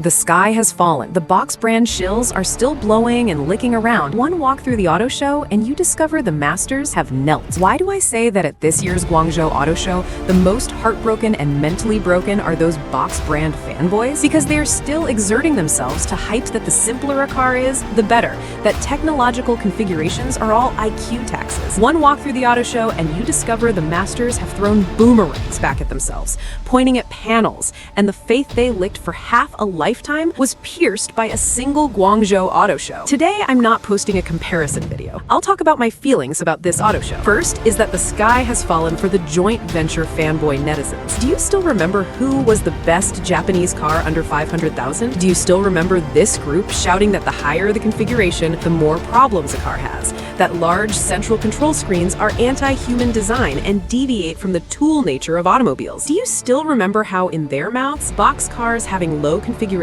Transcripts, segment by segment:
The sky has fallen. The box brand shills are still blowing and licking around. One walk through the auto show and you discover the masters have knelt. Why do I say that at this year's Guangzhou Auto Show, the most heartbroken and mentally broken are those box brand fanboys? Because they are still exerting themselves to hype that the simpler a car is, the better. That technological configurations are all IQ taxes. One walk through the auto show and you discover the masters have thrown boomerangs back at themselves, pointing at panels, and the faith they licked for half a lifetime was pierced by a single Guangzhou auto show. Today, I'm not posting a comparison video. I'll talk about my feelings about this auto show. First is that the sky has fallen for the joint venture fanboy netizens. Do you still remember who was the best Japanese car under 500,000? Do you still remember this group shouting that the higher the configuration, the more problems a car has? That large central control screens are anti-human design and deviate from the tool nature of automobiles. Do you still remember how, in their mouths, box cars having low configurations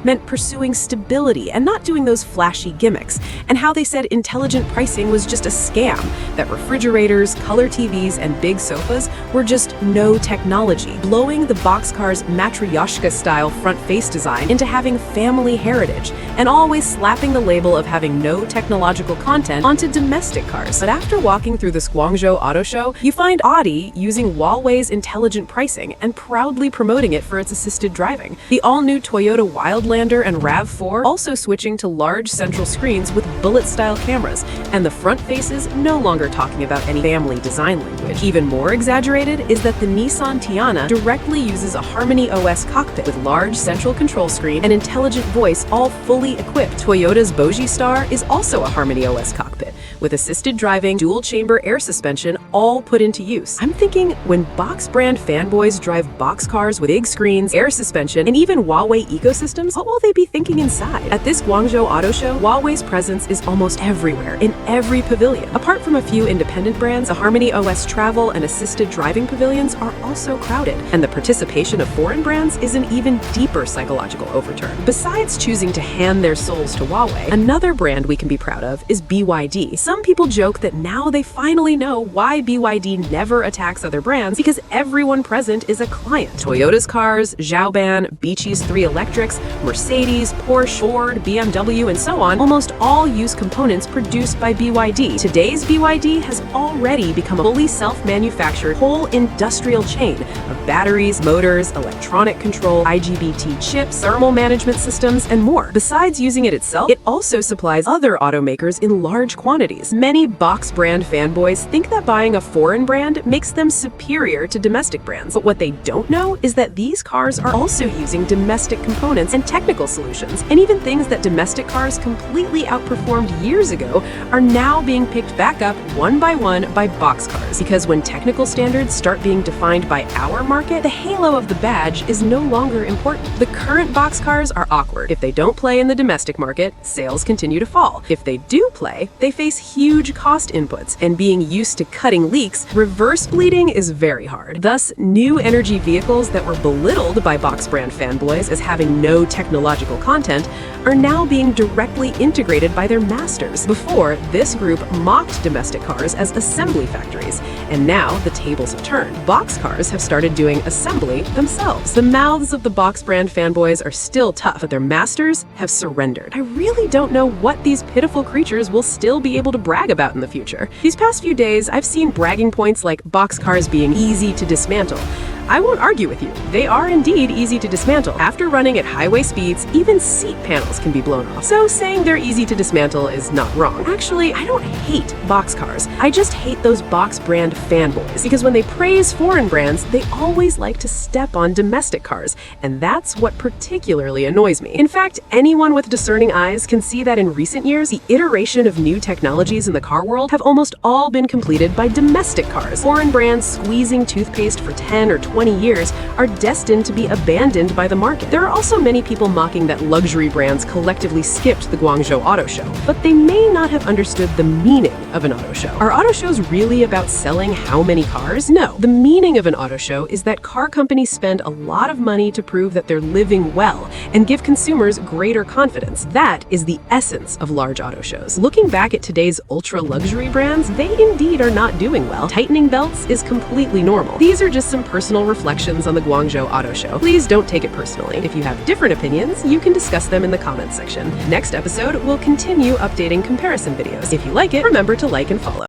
meant pursuing stability and not doing those flashy gimmicks, and how they said intelligent pricing was just a scam, that refrigerators, color TVs, and big sofas were just no technology, blowing the boxcar's matryoshka-style front-face design into having family heritage, and always slapping the label of having no technological content onto domestic cars. But after walking through this Guangzhou Auto Show, you find Audi using Huawei's intelligent pricing and proudly promoting it for its assisted driving. The all-new Toyota Wildlander and RAV4 also switching to large central screens with bullet-style cameras, and the front faces no longer talking about any family design language. Even more exaggerated is that the Nissan Tiana directly uses a Harmony OS cockpit with large central control screen and intelligent voice, all fully equipped. Toyota's Boji Star is also a Harmony OS cockpit with assisted driving, dual-chamber air suspension, all put into use. I'm thinking, when box brand fanboys drive box cars with big screens, air suspension, and even Huawei ecosystems, what will they be thinking inside? At this Guangzhou Auto Show, Huawei's presence is almost everywhere, in every pavilion. Apart from a few independent brands, the Harmony OS travel and assisted driving pavilions are also crowded, and the participation of foreign brands is an even deeper psychological overturn. Besides choosing to hand their souls to Huawei, another brand we can be proud of is BYD. Some people joke that now they finally know why BYD never attacks other brands, because everyone present is a client. Toyota's cars, Xiaoban, Beachy's 3 electrics, Mercedes, Porsche, Ford, BMW, and so on, almost all use components produced by BYD. Today's BYD has already become a fully self-manufactured whole industrial chain of batteries, motors, electronic control, IGBT chips, thermal management systems, and more. Besides using it itself, it also supplies other automakers in large quantities. Many box brand fanboys think that buying a foreign brand makes them superior to domestic brands, but what they don't know is that these cars are also using domestic components and technical solutions, and even things that domestic cars completely outperformed years ago are now being picked back up one by one by box cars. Because when technical standards start being defined by our market, the halo of the badge is no longer important. The current box cars are awkward. If they don't play in the domestic market, sales continue to fall. If they do play, they face huge cost inputs, and being used to cutting leaks, reverse bleeding is very hard. Thus, new energy vehicles that were belittled by box brand fanboys as having no technological content are now being directly integrated by their masters. Before, this group mocked domestic cars as assembly factories, and now the tables have turned. Box cars have started doing assembly themselves. The mouths of the box brand fanboys are still tough, but their masters have surrendered. I really don't know what these pitiful creatures will still be able to brag about in the future. These past few days, I've seen bragging points like box cars being easy to dismantle. I won't argue with you. They are indeed easy to dismantle. After running at highway speeds, even seat panels can be blown off. So saying they're easy to dismantle is not wrong. Actually, I don't hate box cars. I just hate those box brand fanboys, because when they praise foreign brands, they always like to step on domestic cars, and that's what particularly annoys me. In fact, anyone with discerning eyes can see that in recent years, the iteration of new technologies in the car world have almost all been completed by domestic cars. Foreign brands squeezing toothpaste for 10 or 20 years are destined to be abandoned by the market. There are also many people mocking that luxury brands collectively skipped the Guangzhou Auto Show, but they may not have understood the meaning of an auto show. Are auto shows really about selling how many cars? No. The meaning of an auto show is that car companies spend a lot of money to prove that they're living well and give consumers greater confidence. That is the essence of large auto shows. Looking back at today's ultra-luxury brands, they indeed are not doing well. Tightening belts is completely normal. These are just some personal reflections on the Guangzhou Auto Show. Please don't take it personally. If you have different opinions, you can discuss them in the comments section. Next episode, we'll continue updating comparison videos. If you like it, remember to like and follow.